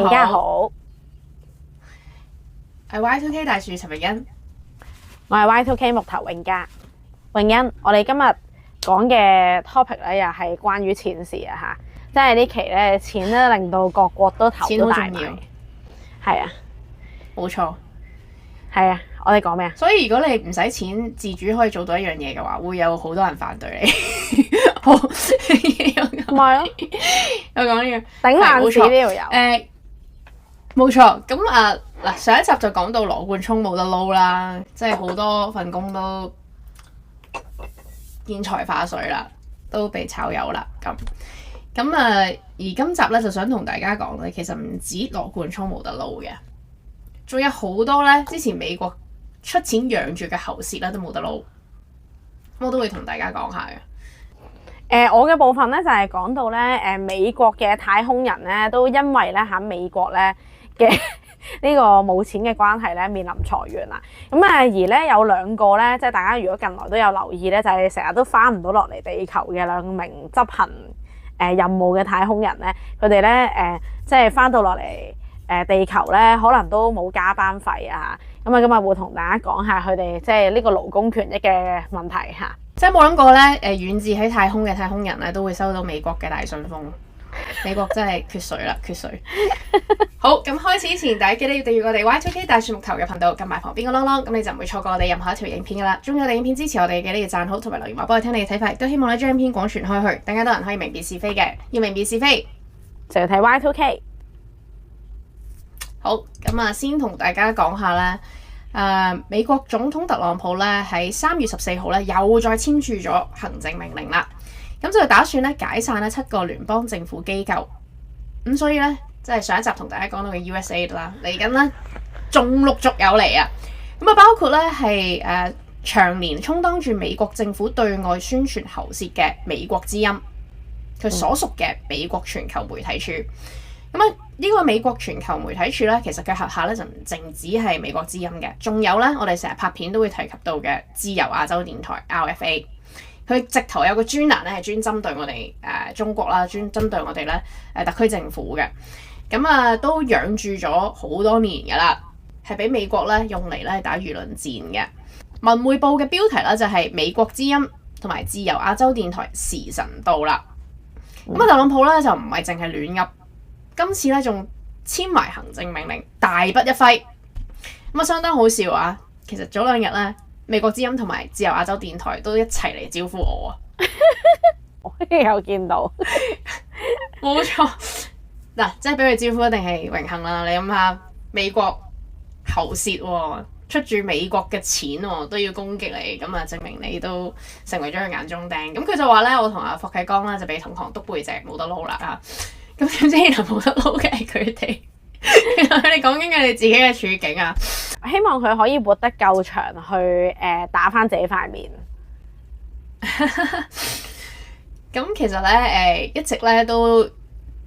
大家好，我係 Y2K 大樹陳榮欣。我係 Y2K 木頭永嘉。永欣，我哋今日講嘅 topic 咧又係關於錢事啊嚇，即係呢期咧錢咧令到各國都頭都大埋。錢好重要，係啊，冇錯。係啊，我哋講咩啊？所以如果你唔使錢，自主可以做到一樣嘢嘅話，會有好多人反對你。好，唔係咯，有講呢頂爛市係冇錯呢條友。冇錯。咁嗱，上一集就講到羅冠聰冇得撈啦，即係好多份工都見財化水啦，都被炒魷啦。而今集咧就想同大家講咧，其實唔止羅冠聰冇得撈嘅，仲有好多咧之前美國出錢養住嘅喉舌咧都冇得撈，我都會同大家講下嘅。我嘅部分咧就係講到咧美國嘅太空人咧都因為咧喺美國咧嘅呢個冇錢嘅關係咧面臨裁員啦。而咧有兩個咧，即係大家如果近來都有留意咧，就係成日都翻唔到落嚟地球嘅兩名執行任務嘅太空人咧，佢哋咧即係翻到落嚟地球咧，可能都冇加班費啊。今日會同大家講下佢哋即係呢個勞工權益嘅問題嚇。即係冇諗過咧，遠至喺太空嘅太空人咧，都會收到美國嘅大信封。美國真係缺水啦，缺水。好，咁開始之前，大家記得要訂閱我哋 Y2K 大樹木頭嘅頻道，撳埋旁邊個啷啷，咁你就唔會錯過我哋任何一條影片噶啦。中意我哋影片支持我哋，記得要讚好同埋留言話幫我聽你嘅睇法，亦都希望咧將影片廣傳開去，更加多人可以明辨是非嘅。要明辨是非，就要睇 Y2K。好，咁先同大家講下咧。美國總統特朗普咧喺3月14號咧又再簽署咗行政命令啦，咁就打算咧解散咧7個聯邦政府機構，咁所以咧即係上一集同大家講到嘅 USAID 啦，嚟緊咧仲陸續有嚟啊，咁包括咧係長年充當住美國政府對外宣傳喉舌嘅美國之音，佢所屬嘅美國全球媒體處。呢個美國全球媒體處咧，其實佢轄下咧就唔淨止係美國之音嘅，仲有咧我哋成日拍片都會提及到嘅自由亞洲電台 RFA， 佢直頭有個專欄咧係專針對我哋中國啦，專針對我哋咧特區政府嘅，都養住咗好多年噶啦，係俾美國咧用嚟咧打輿論戰嘅。文匯報嘅標題咧就係美國之音同埋自由亞洲電台時辰到啦。特朗普咧就唔係淨係亂噏。今次咧仲簽埋行政命令，大筆一揮，相當好笑啊！其實早兩日咧，美國之音同埋自由亞洲電台都一齊嚟招呼我啊！我有見到，冇錯，嗱，即係俾佢招呼一定係榮幸啦！你諗下，美國喉舌喎，出住美國嘅錢喎，都要攻擊你，咁證明你都成為咗佢眼中釘。咁佢就話咧，我同阿霍啟剛咧就俾同行督背脊，冇得撈啦啊！咁點知原來冇得撈嘅係佢哋，原來佢哋講緊佢哋自己嘅處境啊！希望佢可以活得夠長去打返自己塊面。咁其實咧一直咧都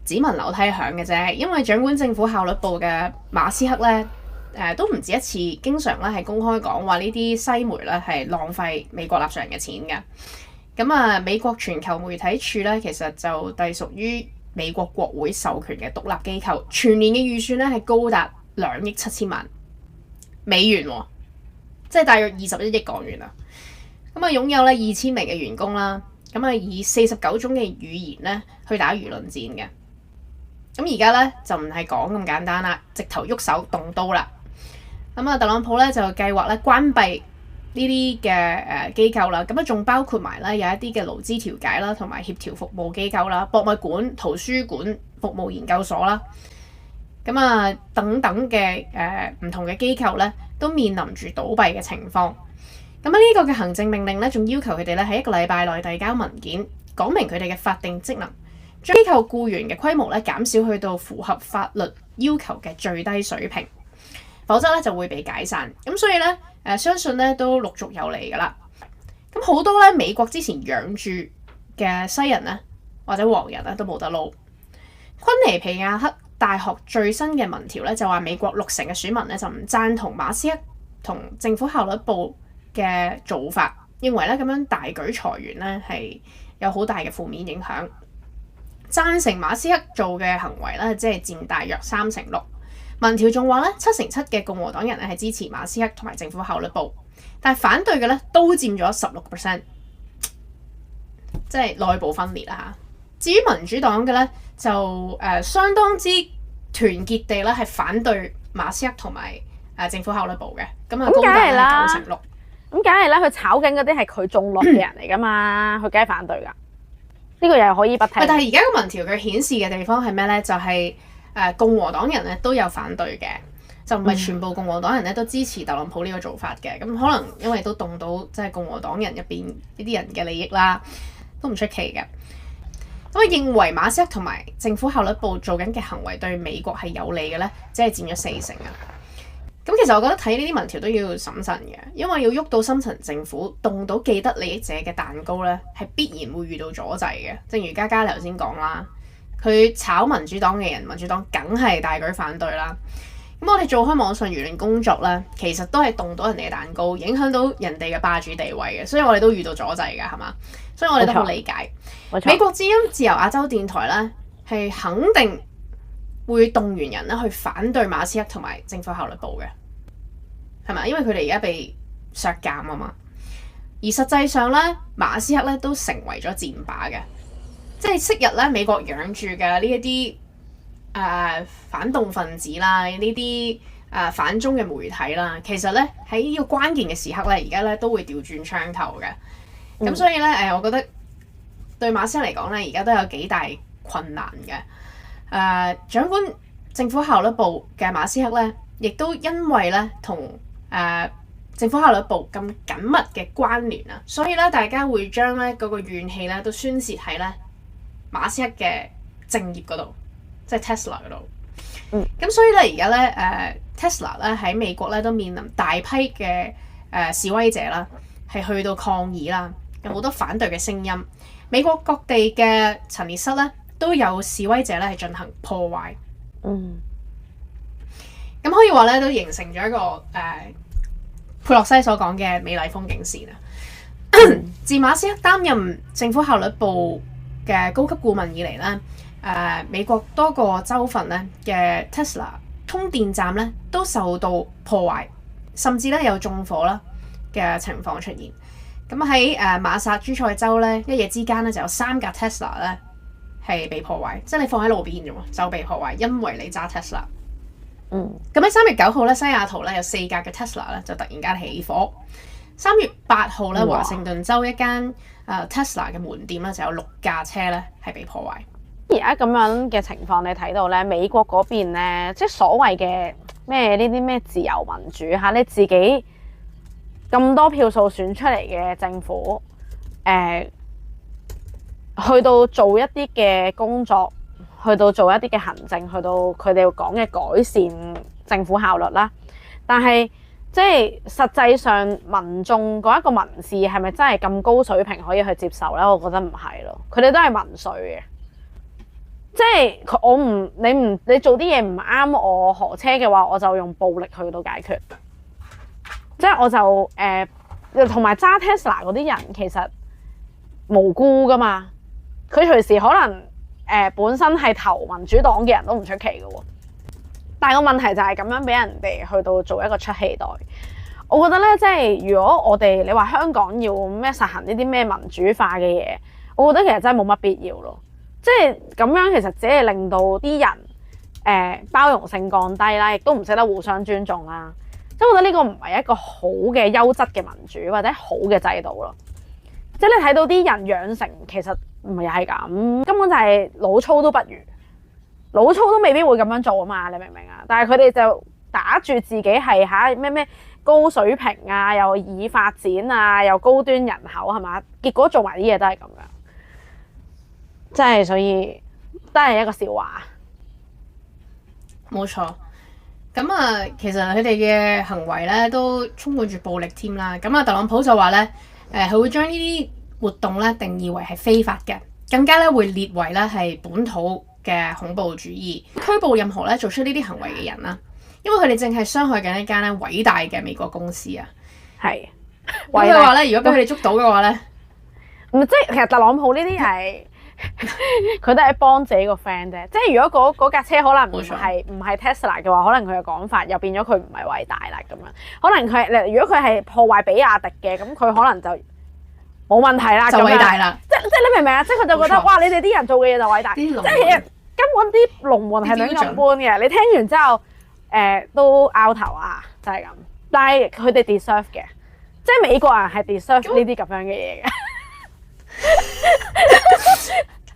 只聞樓梯響嘅啫，因為掌管政府效率部嘅馬斯克咧都唔止一次，經常咧係公開講話呢啲西媒咧係浪費美國納稅人嘅錢嘅。美國全球媒體處咧其實就隸屬於美國國會授權嘅獨立機構，全年嘅預算咧係高達2億7千萬美元喎，即係大約21億港元啊！擁有咧2000名嘅員工啦，以49種嘅語言咧去打輿論戰嘅。而家咧就唔係講咁簡單啦，直頭喐手動刀啦。特朗普咧就計劃咧關閉呢啲嘅機構啦，仲包括埋咧有一啲嘅勞資調解啦，同埋協調服務機構啦、博物館、圖書館、服務研究所啦，等等嘅唔同嘅機構咧，都面臨住倒閉嘅情況。呢個嘅行政命令咧，仲要求佢哋咧喺1個禮拜內遞交文件，講明佢哋嘅法定職能，將機構僱員嘅規模咧減少去到符合法律要求嘅最低水平，否則咧就會被解散。所以咧。相信咧都陸續有嚟噶啦，好多咧美國之前養住嘅西人咧或者黃人咧都冇得撈。昆尼皮亞克大學最新嘅民調咧就話美國60%嘅選民咧就唔贊同馬斯克同政府效率部嘅做法，認為咧咁樣大舉裁員咧係有好大嘅負面影響。贊成馬斯克做嘅行為咧，即係佔大約36%。民調仲話咧，7%嘅共和黨人咧係支持馬斯克同埋政府效率部，但係反對嘅咧都佔咗16%，即係內部分裂啦嚇。至於民主黨嘅咧，就相當之團結地咧係反對馬斯克同埋政府效率部嘅，咁啊高達係96%。咁梗係啦，佢炒緊嗰啲係佢種落嘅人嚟噶嘛，佢梗係反對噶。呢個又係可以不聽。但係而家個民調佢顯示嘅地方係咩咧？就係共和黨人咧都有反對嘅，就唔係全部共和黨人咧都支持特朗普呢個做法嘅。咁可能因為都動到即係共和黨人入邊呢啲人嘅利益啦，都唔出奇嘅。咁啊認為馬斯克同埋政府效率部做緊嘅行為對美國係有利嘅咧，只係佔咗40%啊。咁其實我覺得睇呢啲民調都要審慎嘅，因為要喐到深層政府動到既得利益者嘅蛋糕咧，係必然會遇到阻滯嘅。正如嘉嘉頭先講啦，佢炒民主黨嘅人，民主黨梗係大舉反對啦。咁我哋做開網上輿論工作咧，其實都係動到人哋嘅蛋糕，影響到人哋嘅霸主地位嘅，所以我哋都遇到阻滯㗎，係嘛？所以我哋都好理解。美國之音自由亞洲電台咧係肯定會動員人咧去反對馬斯克同埋政府效率部嘅，係咪？因為佢哋而家被削減啊嘛。而實際上咧，馬斯克咧都成為咗箭靶嘅，即係昔日咧美國養住嘅呢一啲反動分子啦，呢啲反中嘅媒體啦，其實咧喺呢個關鍵嘅時刻咧，而家咧都會調轉槍頭嘅。咁所以咧我覺得對馬斯克嚟講咧，而家都有幾大困難嘅。掌管政府效率部嘅馬斯克咧，亦都因為咧同政府效率部咁緊密嘅關聯啊，所以咧大家會將咧嗰個怨氣咧都宣泄喺咧馬斯克嘅正業嗰度，即係 Tesla 嗰度。咁所以咧而家咧Tesla 咧喺美國咧都面臨大批嘅示威者啦，係去到抗議啦，有好多反對嘅聲音。美國各地嘅陳列室咧都有示威者咧係進行破壞。咁可以話咧都形成咗一個佩洛西所講嘅美麗風景線啊。自馬斯克擔任政府效率部嘅高級顧問以嚟咧，美國多個州份咧嘅 Tesla 充電站咧都受到破壞，甚至咧有縱火啦嘅情況出現。咁喺馬薩諸塞州咧，一夜之間咧就有3架 Tesla 咧係被破壞，即係你放喺路邊啫喎，就被破壞，因為你揸 Tesla。咁喺3月9號咧，西雅圖咧有4架嘅 Tesla 咧就突然間起火。3月8號咧，華盛頓州一間Tesla 嘅門店咧就有6架車咧係被破壞。而家咁樣嘅情況，你睇到咧，美國嗰邊咧，即係所謂嘅咩呢啲咩自由民主嚇，你自己咁多票數選出嚟嘅政府，去到做一啲嘅工作，去到做一啲嘅行政，去到佢哋講嘅改善政府效率啦。但係即係實際上民眾嗰一個民事係咪真係咁高水平可以去接受咧？我覺得唔係咯，佢哋都係民粹嘅。即係你做啲嘢唔啱我何車嘅話，我就用暴力去到解決。即係我就同埋揸 Tesla 嗰啲人其實無辜噶嘛，佢隨時可能本身係投民主黨嘅人都唔出奇嘅喎。但係個問題就係咁樣俾人哋去到做一個出氣袋。我覺得咧，即係如果你話香港要咩實行呢啲咩民主化嘅嘢，我覺得其實真係冇乜必要咯。即係咁樣其實只係令到啲人包容性降低啦，亦都唔識得互相尊重啦。即係我覺得呢個唔係一個好嘅優質嘅民主或者好嘅制度咯。即係你睇到啲人養成其實唔係係咁，根本就係老粗都不如，老粗都未必會咁樣做啊嘛，你明唔明啊？但係佢哋就打住自己係咩高水平啊，又已發展啊，又高端人口係嘛，結果做埋啲嘢都係咁樣。真係，所以都係一個笑話。冇錯。咁其實佢哋嘅行為咧都充滿住暴力添啦。咁特朗普就話咧，佢會將呢啲活動咧定義為係非法嘅，更加咧會列為咧係本土嘅恐怖主義，拘捕任何咧做出呢啲行為嘅人啦。因為佢哋正係傷害緊一間咧偉大嘅美國公司啊。係。咁佢話咧，如果俾佢哋捉到嘅話咧，即係其實特朗普呢啲係佢都係幫自己個 friend 啫。即係如果嗰架車可能唔冇錯係 Tesla 嘅話，可能佢嘅講法又變咗佢唔係偉大啦咁樣。可能佢如果佢係破壞比亞迪嘅，咁佢可能就冇問題啦，就偉大啦。即你明唔明啊？即係佢就覺得哇，你哋啲人做嘅嘢就偉大。即係其實根本啲龍門係兩咁般嘅。你聽完之後，都拗頭啊，就係咁。但係佢哋 deserve 嘅，即係美國人係 deserve 呢啲咁樣嘅嘢嘅。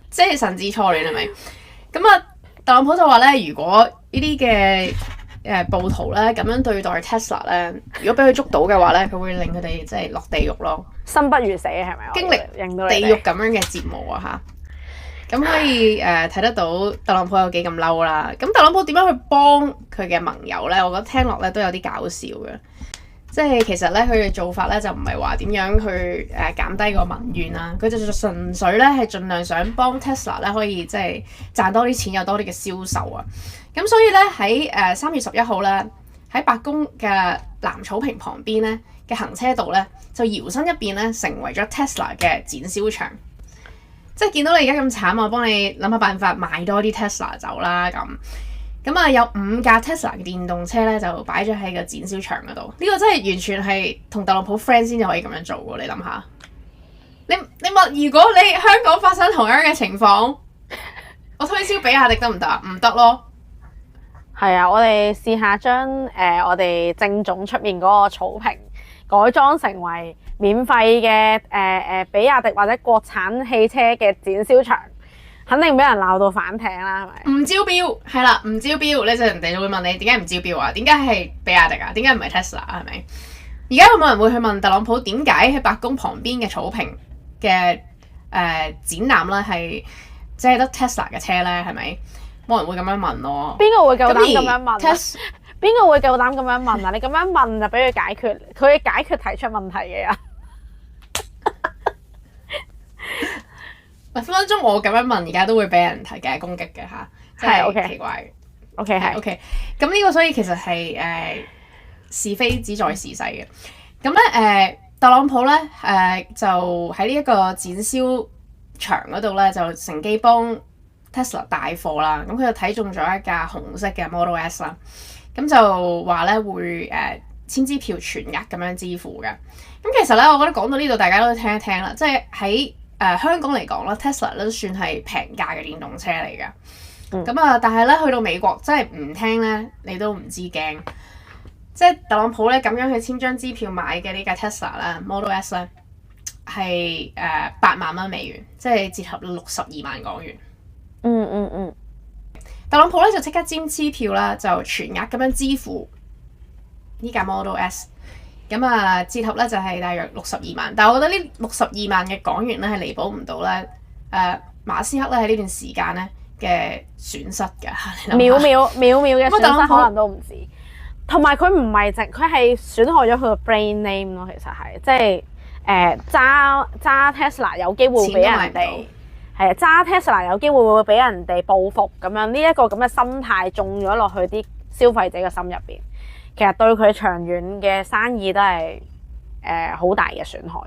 即係神之錯亂係咪？咁啊，特朗普就話咧，如果呢啲嘅暴徒咧咁樣對待 Tesla 咧，如果俾佢捉到嘅話咧，佢會令佢哋即係落地獄咯，生不如死係咪？經歷地獄咁樣嘅折磨啊嚇！咁可以睇得到特朗普有幾咁嬲啦。咁特朗普點樣去幫佢嘅盟友咧？我覺得聽落咧都有啲搞笑嘅。即係其實咧，佢嘅做法咧就唔係話點樣去減低個民怨啦，佢就純粹咧係盡量想幫 Tesla 咧可以即係賺多啲錢，有多啲嘅銷售啊。咁所以咧喺3月11號咧喺白宮嘅藍草坪旁邊咧嘅行車道咧就搖身一變咧成為咗 Tesla 嘅展銷場。即係見到你而家咁慘，我幫你諗下辦法賣多啲 Tesla 走啦咁。咁啊，有5架 Tesla 嘅電動車咧，就擺咗喺個展銷場嗰度。呢個真係完全係同特朗普 friend 先至可以咁樣做喎。你諗下，你問如果你香港發生同樣嘅情況，我推銷比亞迪得唔得啊？唔得咯。係啊，我哋試下將我哋正總出面嗰個草坪改裝成為免費嘅比亞迪或者國產汽車嘅展銷場。肯定俾人鬧到反艇啦，係咪？唔招標係啦，唔招標，你就人哋就會問你點解唔招標啊？點解係比亞迪啊？點解唔係 Tesla 啊？係咪？而家有冇人會去問特朗普點解喺白宮旁邊嘅草坪嘅展覽咧係即係得 Tesla 嘅車咧？係咪？冇人會咁樣問咯。邊個會夠膽咁樣問？邊個會夠膽咁樣問啊？你咁樣問就俾佢解決，佢解決提出問題嘅人。分分鐘我咁樣問，而家都會俾人提嘅攻擊嘅嚇，真係奇怪。OK 係 OK，咁呢個所以其實係是非只在時勢嘅。咁咧特朗普咧就喺呢一個展銷場嗰度咧，就乘機幫 Tesla 帶貨啦。咁佢就睇中咗一架紅色嘅 Model S 啦。咁就話咧會簽支票全額咁樣支付嘅。咁其實咧，我覺得講到呢度，大家都聽一聽啦。即係喺香港嚟講啦 Tesla 都算係平價嘅電動車嚟嘅。咁啊，但係咧去到美國，真係唔聽咧，你都唔知驚。即係特朗普咧咁樣去簽張支票買嘅呢架 Tesla 咧 Model S 咧係8萬蚊美元，即係折合62萬港元。特朗普咧就即刻簽支票啦，就全額咁樣支付呢架 Model S。咁啊，折合咧就係大約62萬，但係我覺得呢62萬嘅港元咧係彌補唔到咧馬斯克咧喺呢段時間咧嘅損失㗎，秒嘅損失可能都唔止。同埋佢唔係淨，佢係損害咗佢個 brand name 咯。其實係即係揸 Tesla 有機會俾人哋係揸 Tesla 有機會會俾人哋報復咁樣，呢一個咁嘅心態種咗落去啲消費者嘅心入邊。其實對佢長遠嘅生意都係好大嘅損害。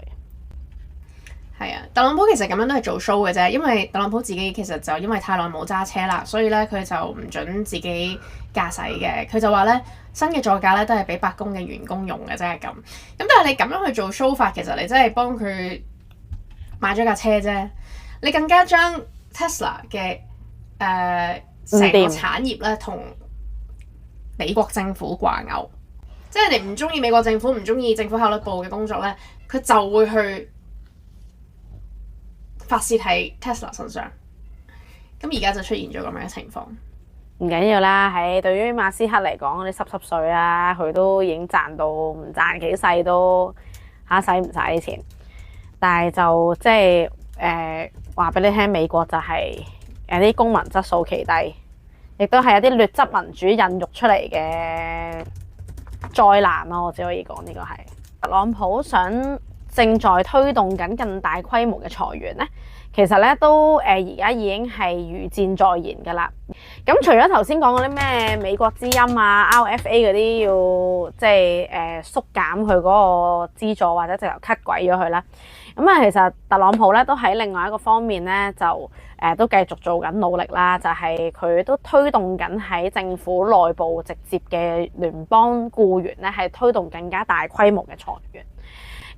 係啊，特朗普其實咁樣都係做 show 嘅啫，因為特朗普自己其實就因為太耐冇揸車啦，所以咧佢就唔準自己駕駛嘅。佢就話咧新嘅座駕咧都係俾白宮嘅員工用嘅啫咁。咁但係你咁樣去做 show 法，其實你真係幫佢買咗架車啫。你更加將 Tesla 嘅成個產業咧同美國政府掛鈎，即係你唔中意美國政府，唔中意政府效率部嘅工作咧，佢就會去發泄喺 Tesla 身上。咁而家就出現咗咁樣嘅情況。唔緊要啦，喺對於馬斯克嚟講，你濕碎啦，佢都已經賺到唔賺幾世都使唔晒啲錢。但係就即係話俾你聽，美國就係啲公民質素奇低。亦都係一啲劣質民主孕育出嚟嘅災難咯，我只可以講呢個係特朗普正在推動緊更大規模嘅裁員咧。其實咧都而家已經係如箭在弦㗎啦。咁除咗頭先講嗰啲咩美國之音啊、RFA 嗰啲要即係縮減佢嗰個資助或者直頭 cut 鬼咗佢啦。咁啊，其實特朗普咧都喺另外一個方面咧，就都繼續做緊努力啦，就係佢都推動緊喺政府內部直接嘅聯邦僱員咧，係推動更加大規模嘅裁員。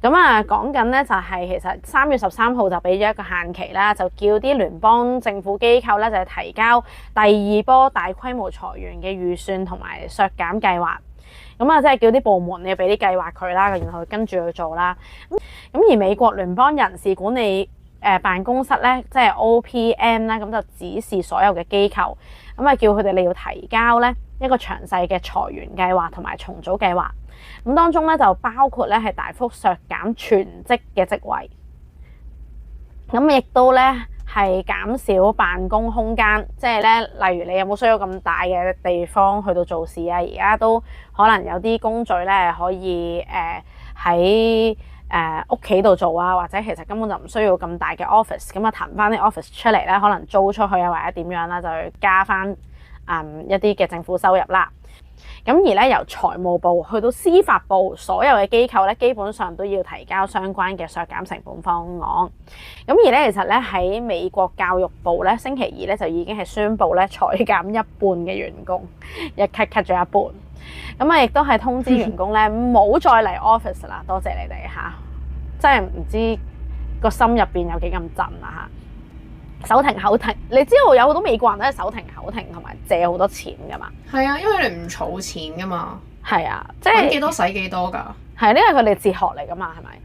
咁啊，講緊咧就係其實3月13號就俾咗一個限期啦，就叫啲聯邦政府機構咧就係提交第二波大規模裁員嘅預算同埋削減計劃。咁啊，即係叫啲部門你要俾啲計劃佢啦，然後佢跟住去做啦。咁而美國聯邦人事管理辦公室咧，即係 OPM 咧，咁就指示所有嘅機構，咁啊叫佢哋你要提交咧一個詳細嘅裁員計劃同埋重組計劃。咁當中咧就包括咧係大幅削減全職嘅職位，咁亦都咧係減少辦公空間，即係咧例如你有冇需要咁大嘅地方去到做事啊？而家都可能有啲工序咧可以喺屋企度做啊，或者其實根本就唔需要咁大嘅 office， 咁啊騰翻啲 office 出嚟咧，可能租出去啊或者點樣啦，就去加翻一啲嘅政府收入啦。咁而咧由財務部去到司法部，所有嘅機構咧基本上都要提交相關嘅削減成本方案。咁而咧其實咧喺美國教育部咧星期二咧就已經係宣布咧裁減一半嘅員工，一 cut 咗一半。咁啊亦都係通知員工咧唔好再嚟 office 啦，多謝你哋嚇，真係唔知個心入邊有幾咁震啊嚇！手停口停，你知道有好多美國人都係手停口停同埋借好多錢噶嘛？係啊，因為你唔儲錢噶嘛。係啊，即係揾幾多使幾多㗎。係呢個係佢哋哲學嚟噶嘛，係咪？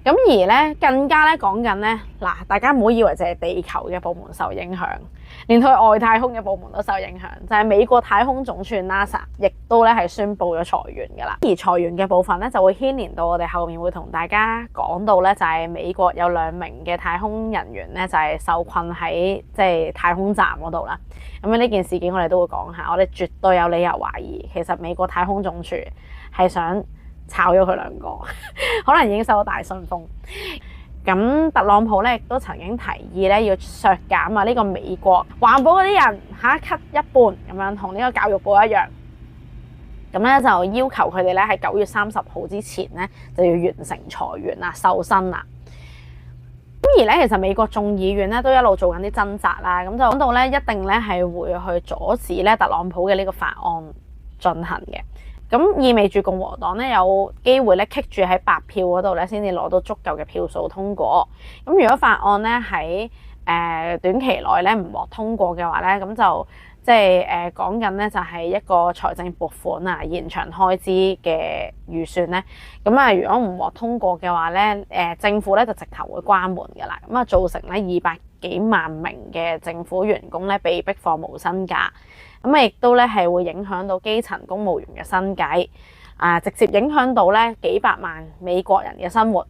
咁而咧更加咧講緊咧嗱，大家唔好以為淨係地球嘅部門受影響，連去外太空嘅部門都受影響。就係美國太空總署 NASA 亦都咧係宣布咗裁員㗎啦。而裁員嘅部分咧就會牽連到我哋後面會同大家講到咧，就係美國有2名嘅太空人員咧就係受困喺即係太空站嗰度啦。咁呢件事件我哋都會講下，我哋絕對有理由懷疑其實美國太空總署係想炒咗佢2個，可能已經收到大信封。咁特朗普咧亦都曾經提議咧要削減呢個美國環保嗰啲人cut 一半咁樣，同呢個教育部一樣。咁咧就要求佢哋咧喺9月30號之前咧就要完成裁員啦、瘦身啦。咁而咧其實美國眾議院咧都一路做緊啲掙扎啦，咁就講到咧一定咧係會去阻止咧特朗普嘅呢個法案進行嘅。咁意味住共和黨咧有機會咧棘住喺白票嗰度咧，先至攞到足夠嘅票數通過。咁如果法案咧喺短期內咧唔獲通過嘅話咧，咁就即係講緊咧就係一個財政撥款啊延長開支嘅預算咧。咁啊，如果唔獲通過嘅話咧，政府咧就直頭會關門㗎啦。咁啊，造成咧200幾萬名嘅政府員工咧被逼放無薪假。咁亦都咧係會影響到基層公務員嘅生計，直接影響到咧幾百萬美國人嘅生活。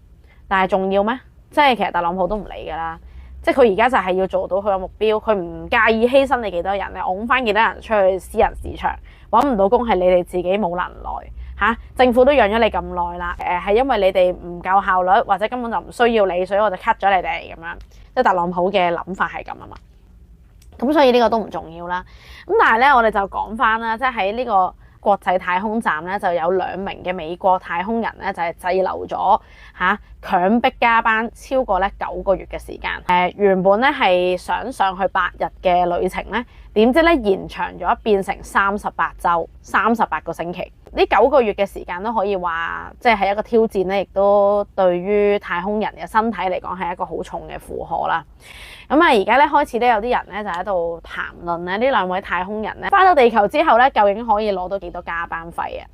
但係重要咩？即係其實特朗普都唔理㗎啦，即係佢而家就係要做到佢嘅目標，佢唔介意犧牲你幾多人咧，拱翻幾多人出去私人市場，揾唔到工係你哋自己冇能耐嚇，政府都養咗你咁耐啦，係因為你哋唔夠效率或者根本就唔需要你，所以我就 cut 咗你哋咁樣，即係特朗普嘅諗法係咁啊嘛。咁所以呢個都唔重要啦。咁但係咧，我哋就講翻啦，即係喺呢個國際太空站咧，就有2名嘅美國太空人咧，就係滯留咗強迫加班超過咧9個月嘅時間。原本咧係想上去8日嘅旅程咧，點知咧延長咗變成38週、38個星期。呢9個月嘅時間都可以話，即係一個挑戰咧，亦都對於太空人嘅身體嚟講係一個好重嘅負荷啦。咁啊，而家咧開始咧有啲人咧就喺度談論咧呢2位太空人咧返到地球之後咧，究竟可以攞到幾多加班費啊？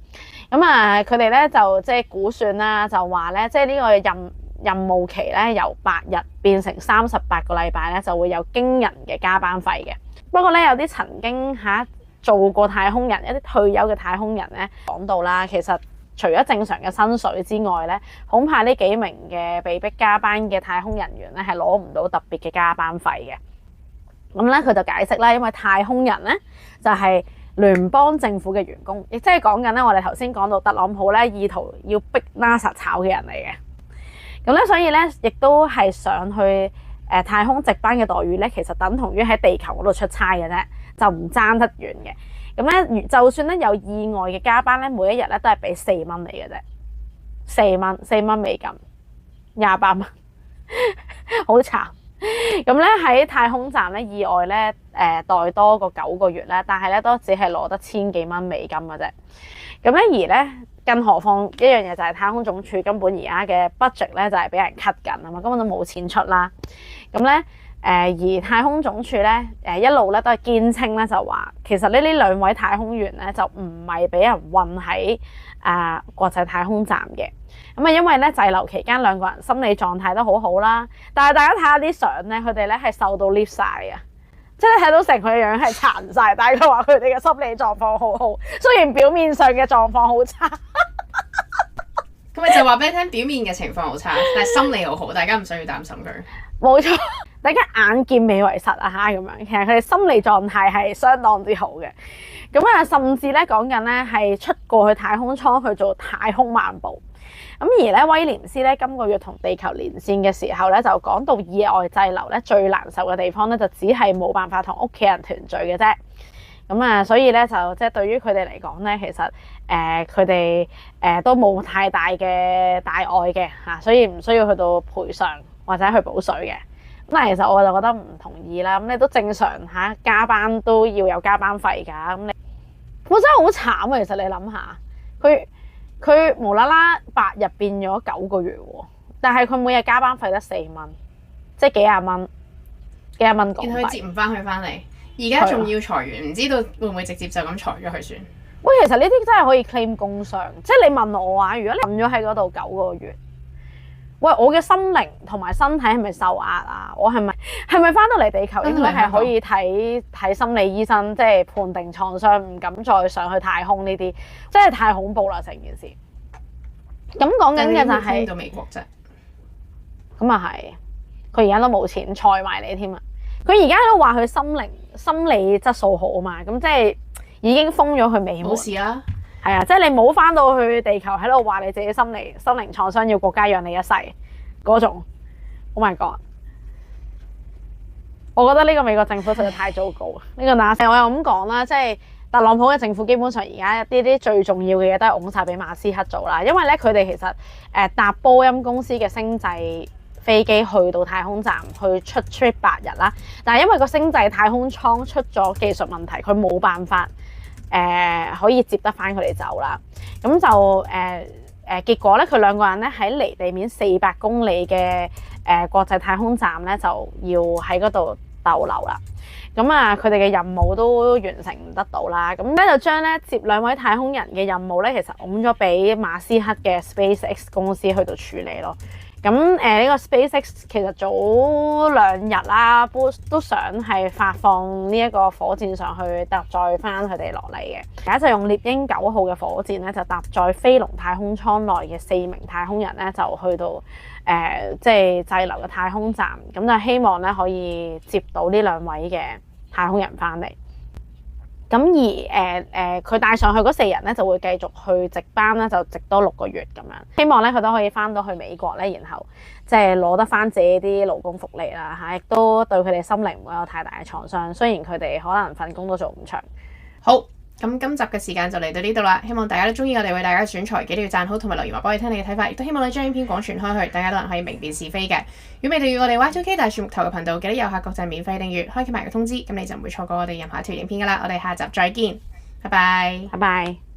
咁啊，佢哋咧就即係估算啦，就話咧即係呢個任務期咧由8日變成38個禮拜咧，就會有驚人嘅加班費嘅。不過咧有啲曾經做過太空人一啲退休嘅太空人咧講到啦，其實除咗正常嘅薪水之外咧，恐怕呢幾名嘅被逼加班嘅太空人員咧係攞唔到特別嘅加班費嘅。咁咧佢就解釋啦，因為太空人咧就係聯邦政府嘅員工，亦即係講緊咧我哋頭先講到特朗普咧意圖要逼 NASA 炒嘅人嚟嘅。咁咧所以咧亦都係上去太空值班嘅待遇咧，其實等同於喺地球嗰度出差嘅啫，就唔爭得遠嘅。咁咧，就算咧有意外嘅加班咧，每一日咧都係俾4蚊你嘅啫，4蚊美金，28蚊，好慘。咁咧喺太空站咧意外咧待多個9個月咧，但係咧都只係攞得千幾蚊美金嘅啫。咁咧而咧，更何況一樣嘢就係太空總署根本而家嘅 budget 咧就係俾人 cut 緊啊嘛，根本都冇錢出啦。咁咧而太空總署咧一路咧都係堅稱咧就話，其實呢兩位太空員咧就唔係俾人運喺國際太空站嘅。咁啊，因為咧滯留期間兩個人心理狀態都好好啦，但係大家睇下啲相咧，佢哋咧係瘦到 lift 晒啊！即係你睇到成佢嘅樣係殘晒，但係佢話佢哋嘅心理狀況好好，雖然表面上嘅狀況好差。咁咪就話俾你聽，表面嘅情況好差，但係心理好好，大家唔需要擔心佢。冇錯，大家眼見美為實啊嚇咁樣，其實佢哋心理狀態係相當之好嘅。咁啊，甚至咧講緊咧係出過去太空艙去做太空漫步。咁而咧威廉斯咧今個月同地球連線嘅時候咧，就講到意外滯留咧最難受嘅地方咧，就只係冇辦法同屋企人團聚嘅啫。咁啊，所以咧就即係對於佢哋嚟講咧，其實佢哋都冇太大嘅大礙嘅嚇，所以唔需要去到賠償或者去補水嘅。咁但係其實我就覺得唔同意啦。咁你都正常嚇，加班都要有加班費㗎。咁你我真係好慘啊！其實你諗下佢無啦啦8日變咗9個月喎，但係佢每日加班費得4蚊，即係幾廿蚊港幣。見佢接唔翻佢翻嚟，而家仲要裁員，唔知道會唔會直接就咁裁咗佢算？喂，其實呢啲真係可以 claim 工傷，即係你問我啊，如果你瞓咗喺嗰度9個月，喂，我嘅心靈同埋身體係咪受壓啊？我係咪翻到嚟地球應該係可以睇心理醫生，即係判定創傷，唔敢再上去太空呢啲，真係太恐怖啦成件事。咁講緊嘅就係到美國啫。咁啊係，佢而家都冇錢裁埋你添啊！佢而家都話佢心理質素好啊嘛，咁即係已經封咗佢美門。冇事啦。係啊，即係你冇翻到去地球喺度話你自己心靈創傷要國家養你一世嗰種。Oh my god！ 我覺得呢個美國政府實在太糟糕啊！呢個我又咁講啦，即係特朗普嘅政府基本上而家啲最重要嘅嘢都係拱晒俾馬斯克做啦，因為咧佢哋其實搭波音公司嘅星際飛機去到太空站去出 trip 8日啦，但係因為個星際太空艙出咗技術問題，佢冇辦法可以接得翻佢哋走啦。咁就結果咧，佢兩個人咧喺離地面400公里嘅國際太空站咧，就要喺嗰度逗留啦。咁啊，佢哋嘅任務都完成唔得到啦。咁咧就將咧接兩位太空人嘅任務咧，其實拱咗俾馬斯克嘅 SpaceX 公司去到處理咯。咁呢個 SpaceX 其實早2日啦，都想係發放呢一個火箭上去搭載翻佢哋落嚟嘅。而家就用獵鷹9號嘅火箭咧，就搭載飛龍太空艙內嘅4名太空人咧，就去到即係滯留嘅太空站。咁就希望咧可以接到呢兩位嘅太空人翻嚟。咁而佢帶上去嗰4人咧，就會繼續去值班咧，就值多6個月咁樣。希望咧佢都可以翻到去美國咧，然後即係攞得翻自己啲勞工福利啦嚇，亦都對佢哋心靈唔會有太大嘅創傷。雖然佢哋可能份工都做唔長。好。咁今集嘅時間就嚟到呢度啦，希望大家都中意我哋為大家選材，記得要讚好同埋留言話俾我哋聽你嘅睇法，亦都希望你將影片廣傳開去，大家都可以明辨是非嘅。如果未訂閱我哋 Y2K 大樹木頭嘅頻道，記得右下角就係免費訂閱，開啟埋個通知，咁你就唔會錯過我哋任何一條影片噶啦。我哋下集再見，拜拜，拜拜。